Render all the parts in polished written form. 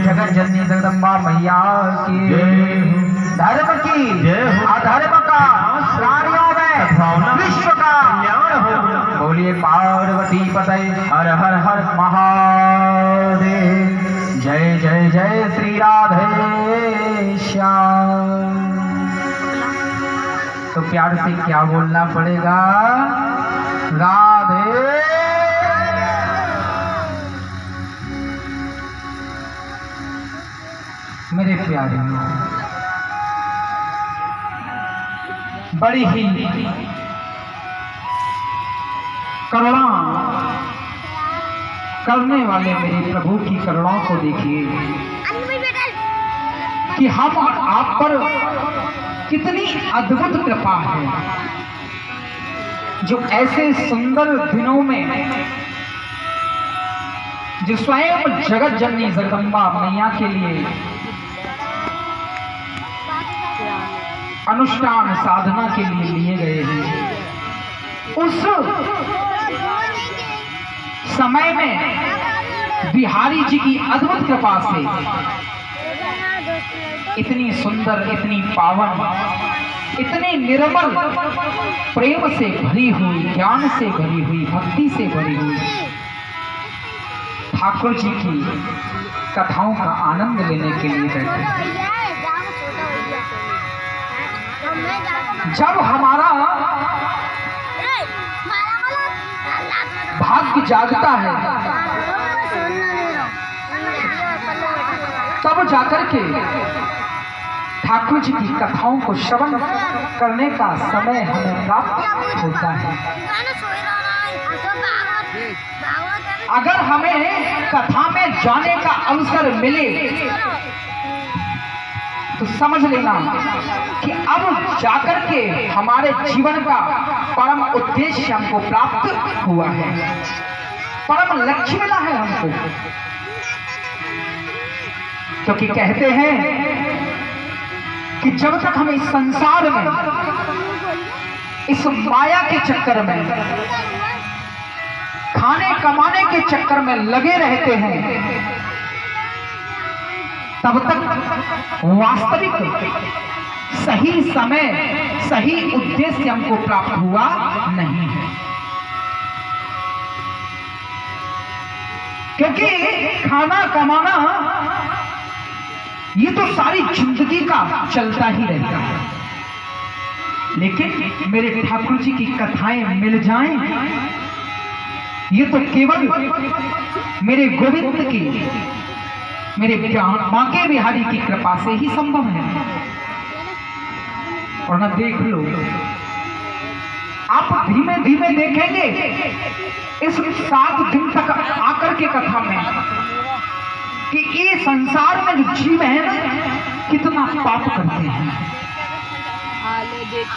जगत जननी जगदम्बा मैया की धर्म की अधर्म का प्राणियों में विश्व का बोलिए पार्वती पते हर हर हर महादेव। जय जय जय श्री राधे श्याम। तो प्यार से क्या बोलना पड़ेगा? राधे। मेरे प्यारे बड़ी ही करुणा करने वाले मेरे प्रभु की करुणा को देखिए कि हम आप पर कितनी अद्भुत कृपा है, जो ऐसे सुंदर दिनों में जो स्वयं जगत जननी जगदम्बा मैया के लिए अनुष्ठान साधना के लिए लिए गए हैं, उस समय में बिहारी जी की अद्भुत कृपा से इतनी सुंदर, इतनी पावन, इतनी निर्मल, प्रेम से भरी हुई, ज्ञान से भरी हुई, भक्ति से भरी हुई ठाकुर जी की कथाओं का आनंद लेने के लिए बैठे। जब हमारा भाग्य जागता है तब जाकर के ठाकुर जी की कथाओं को श्रवण करने का समय हमें प्राप्त होता है। अगर हमें कथा में जाने का अवसर मिले तो समझ लेना कि अब जाकर के हमारे जीवन का परम उद्देश्य हमको प्राप्त हुआ है, परम लक्ष्य मिला है हमको। क्योंकि कहते हैं कि जब तक हम इस संसार में, इस माया के चक्कर में, खाने कमाने के चक्कर में लगे रहते हैं, तब तक वास्तविक सही समय, सही उद्देश्य हमको प्राप्त हुआ नहीं है। क्योंकि खाना कमाना ये तो सारी जिंदगी का चलता ही रहता है, लेकिन मेरे ठाकुर जी की कथाएं मिल जाएं, ये तो केवल मेरे गोविंद की, मेरे बांके बिहारी की कृपा से ही संभव है। और ना देख लो, आप धीमे धीमे देखेंगे इस 7 दिन तक आकर के कथा में कि ये संसार में जो जीव है ना, कितना पाप करते हैं।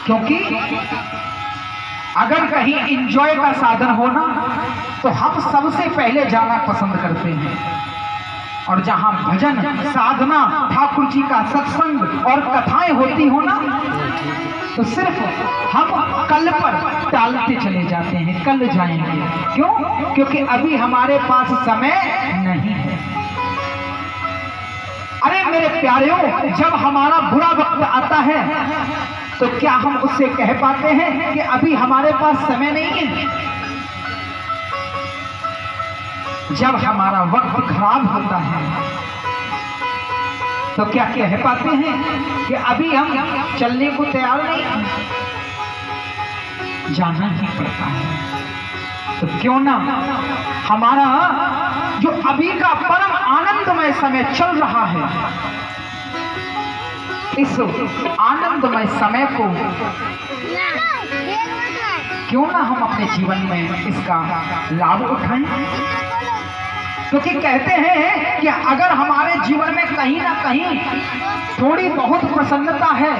क्योंकि अगर कहीं एंजॉय का साधन होना तो हम सबसे पहले जाना पसंद करते हैं, और जहां भजन साधना ठाकुर जी का सत्संग और कथाएं होती हो ना, तो सिर्फ हम कल पर टालते चले जाते हैं, कल जाएंगे। क्यों? क्योंकि अभी हमारे पास समय नहीं है। अरे मेरे प्यारेओं, जब हमारा बुरा वक्त आता है तो क्या हम उससे कह पाते हैं कि अभी हमारे पास समय नहीं है? जब हमारा वक्त खराब होता है तो क्या कह पाते हैं कि अभी हम चलने को तैयार नहीं हैं? जाना ही पड़ता है। तो क्यों ना हमारा जो अभी का परम आनंदमय समय चल रहा है, इस आनंदमय समय को क्यों ना हम अपने जीवन में इसका लाभ उठाएं। क्योंकि कहते हैं कि अगर हमारे जीवन में कहीं ना कहीं थोड़ी बहुत प्रसन्नता है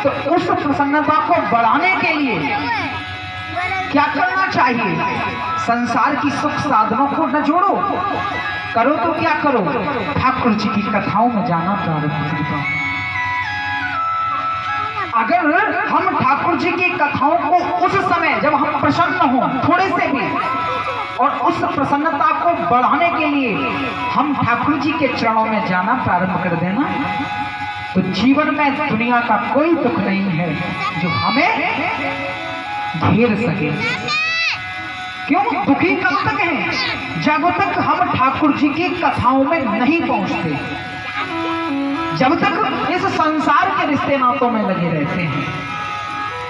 तो उस प्रसन्नता को बढ़ाने के लिए क्या करना चाहिए? संसार की सुख साधनों को न जोड़ो, करो तो क्या करो, ठाकुर जी की कथाओं में जाना प्रारंभ कर दो। अगर हम ठाकुर जी की कथाओं को उस समय जब हम प्रसन्न हो थोड़े से भी, और उस प्रसन्नता को बढ़ाने के लिए हम ठाकुर जी के चरणों में जाना प्रारंभ कर देना, तो जीवन में दुनिया का कोई दुख नहीं है जो हमें घेर सके। क्यों? दुखी कब तक हैं? जब तक हम ठाकुर जी की कथाओं में नहीं पहुंचते, जब तक इस संसार के रिश्ते नातों में लगे रहते हैं।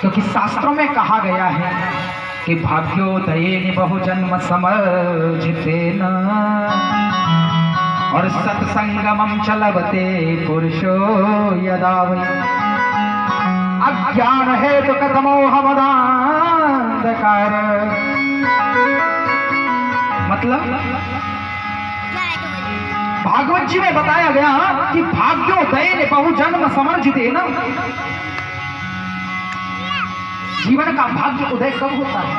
क्योंकि शास्त्रों में कहा गया है कि भाग्योदये बहुजन्म समर्जिते न, और सत्संगमं चलवते पुरुषो यदा वै अज्ञान हेतु कथमो हमदांधकार। मतलब भागवत जी में बताया गया कि भाग्योदय बहुजन्म समर्जिते न, जीवन का भाग्य उदय कब होता है?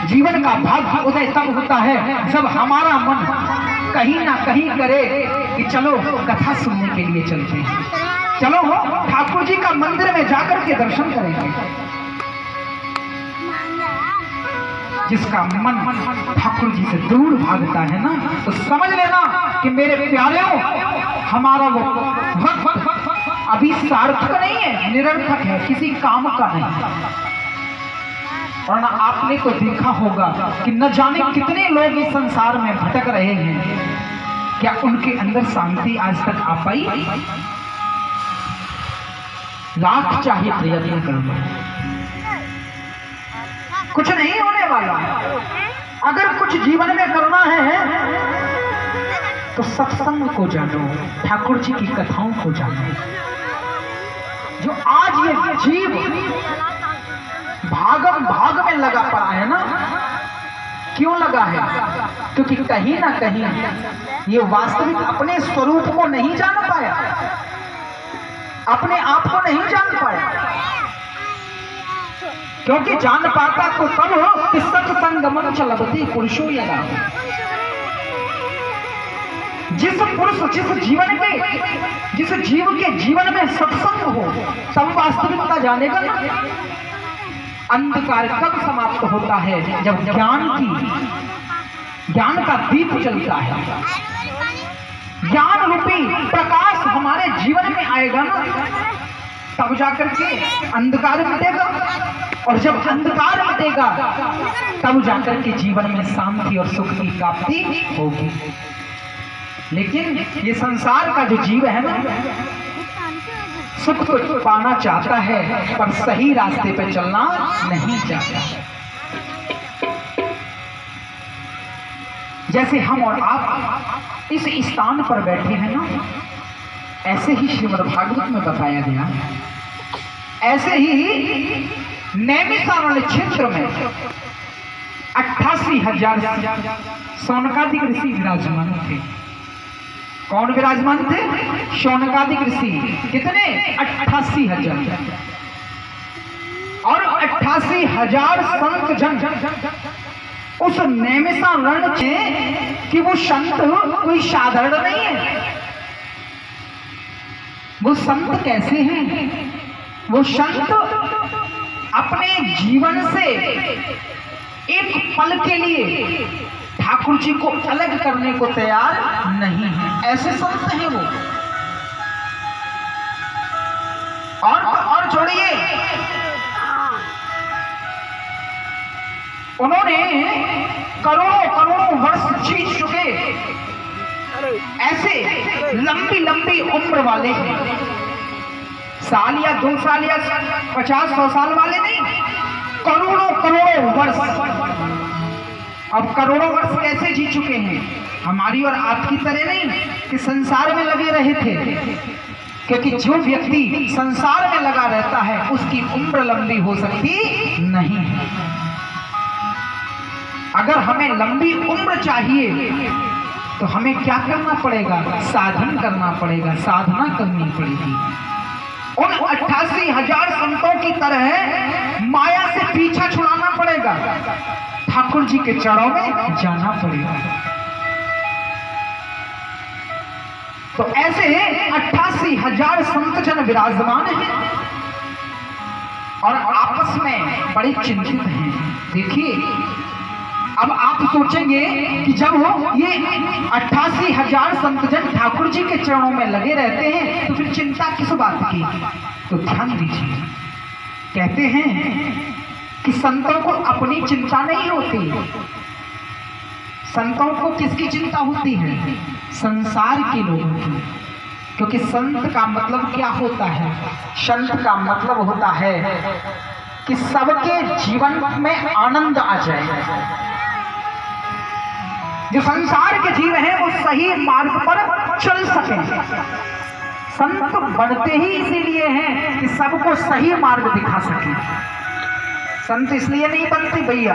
जीवन का भाग्य उदय तब होता है जब हमारा मन कहीं ना कहीं करे कि चलो कथा सुनने के लिए चलते हैं, चलो हो ठाकुर जी का मंदिर में जाकर के दर्शन करेंगे। जिसका मन ठाकुर जी से दूर भागता है ना, तो समझ लेना कि मेरे प्यारेओं, हमारा वो वक्त अभी सार्थक नहीं है, निरर्थक है, किसी काम का नहीं। और ना आपने तो देखा होगा कि न जाने कितने लोग इस संसार में भटक रहे हैं, क्या उनके अंदर शांति आज तक आ पाई? लाख चाहे प्रयत्न कर लो, कुछ नहीं होने वाला। अगर कुछ जीवन में करना है तो सत्संग को जानो, ठाकुर जी की कथाओं को जानो। जो आज ये जीव भागम भाग में लगा पड़ा है ना, क्यों लगा है? क्योंकि कहीं ना कहीं ये वास्तविक अपने स्वरूप को नहीं जान पाया, अपने आप को नहीं जान पाया। क्योंकि जान पाता तो तब हो कि सत्संगमं चलवते पुरुषो यदा। जिस पुरुष जिस जीव के जीवन में सत्संग हो, तब वास्तविकता जानेगा ना। अंधकार कब समाप्त होता है? जब ज्ञान का दीप जलता है, ज्ञान रूपी प्रकाश हमारे जीवन में आएगा ना, तब जाकर के अंधकार मिटेगा, और जब अंधकार मिटेगा तब जाकर के जीवन में शांति और सुख की प्राप्ति होगी। लेकिन ये संसार का जो जीव है ना, सुख तो पाना चाहता है पर सही रास्ते पे चलना नहीं चाहता। जैसे हम और आप इस स्थान पर बैठे हैं ना, ऐसे ही श्रीमद् भागवत में बताया गया, ऐसे ही नैमिषारण्य क्षेत्र में 88,000 शौनकादिक ऋषि विराजमान थे। कौन विराजमान थे? शौनकादिक ऋषि। कितने? 88,000। और 88,000 संत जन उस नैमिषारण्य में कि वो संत कोई साधारण नहीं है। वो संत कैसे हैं? वो संत अपने जीवन से एक पल के लिए ठाकुर जी को अलग करने को तैयार नहीं है। ऐसे संत हैं वो। और छोड़िए, उन्होंने करोड़ों वर्ष जी चुके ऐसे लंबी लंबी उम्र वाले हैं। साल या 2 साल या 50-100 साल वाले नहीं, करोड़ों वर्ष। अब करोड़ों वर्ष कैसे जी चुके हैं? हमारी और आपकी तरह नहीं कि संसार में लगे रहे थे, क्योंकि जो व्यक्ति संसार में लगा रहता है उसकी उम्र लंबी हो सकती नहीं है। अगर हमें लंबी उम्र चाहिए तो हमें क्या करना पड़ेगा? साधन करना पड़ेगा, साधना करनी पड़ेगी। उन 88,000 संतों की तरह माया से पीछा छुड़ाना पड़ेगा, ठाकुर जी के चरणों में जाना पड़ेगा। तो ऐसे 88,000 संत जन विराजमान हैं और आपस में बड़े चिंतित हैं। देखिए, अब आप सोचेंगे कि जब ये 88,000 संतजन ठाकुर जी के चरणों में लगे रहते हैं तो फिर चिंता किस बात की? तो ध्यान दीजिए, कहते हैं कि संतों को अपनी चिंता नहीं होती। संतों को किसकी चिंता होती है? संसार के लोगों की। क्योंकि संत का मतलब क्या होता है? संत का मतलब होता है कि सबके जीवन में आनंद आ जाए। जो संसार के जीव हैं वो सही मार्ग पर चल सकें। संत बनते ही इसीलिए हैं कि सबको सही मार्ग दिखा सकें। संत इसलिए नहीं बनते भैया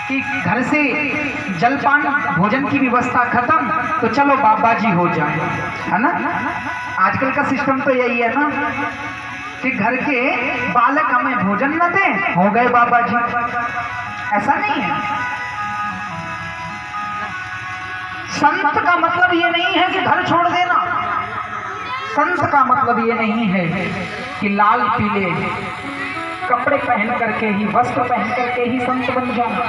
कि घर से जलपान भोजन की व्यवस्था खत्म तो चलो बाबा जी हो जाए, है ना। आजकल का सिस्टम तो यही है ना कि घर के बालक हमें भोजन न दें, हो गए बाबा जी। ऐसा नहीं है। संत का मतलब ये नहीं है कि घर छोड़ देना। संत का मतलब ये नहीं है कि लाल पीले कपड़े पहन करके ही, वस्त्र पहन करके ही संत बन जाना।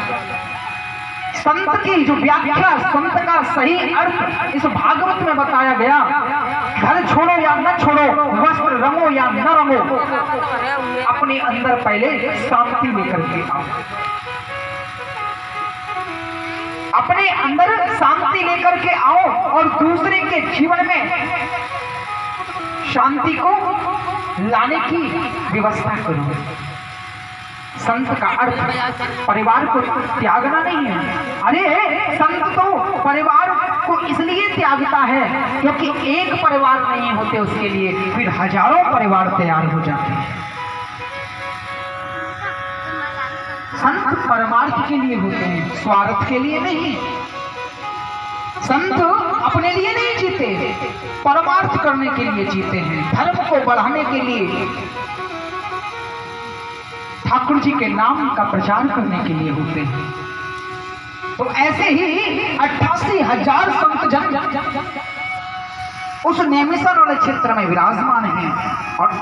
संत की जो व्याख्या, संत का सही अर्थ इस भागवत में बताया गया। घर छोड़ो या न छोड़ो, वस्त्र रंगो या न रंगो, अपने अंदर पहले शांति लेकर के आओ। अपने अंदर शांति लेकर के आओ और दूसरे के जीवन में शांति को लाने की व्यवस्था करो। संत का अर्थ परिवार को त्यागना नहीं है। अरे संत तो परिवार को इसलिए त्यागता है क्योंकि एक परिवार नहीं होते उसके लिए, फिर हजारों परिवार तैयार हो जाते हैं। संत परमार्थ के लिए होते हैं, स्वार्थ के लिए नहीं। संत अपने लिए नहीं जीते, परमार्थ करने के लिए जीते हैं, धर्म को बढ़ाने के लिए, ठाकुर जी के नाम का प्रचार करने के लिए होते हैं। तो ऐसे ही 88,000 संत जन उस नैमिषारण्य क्षेत्र में विराजमान हैं और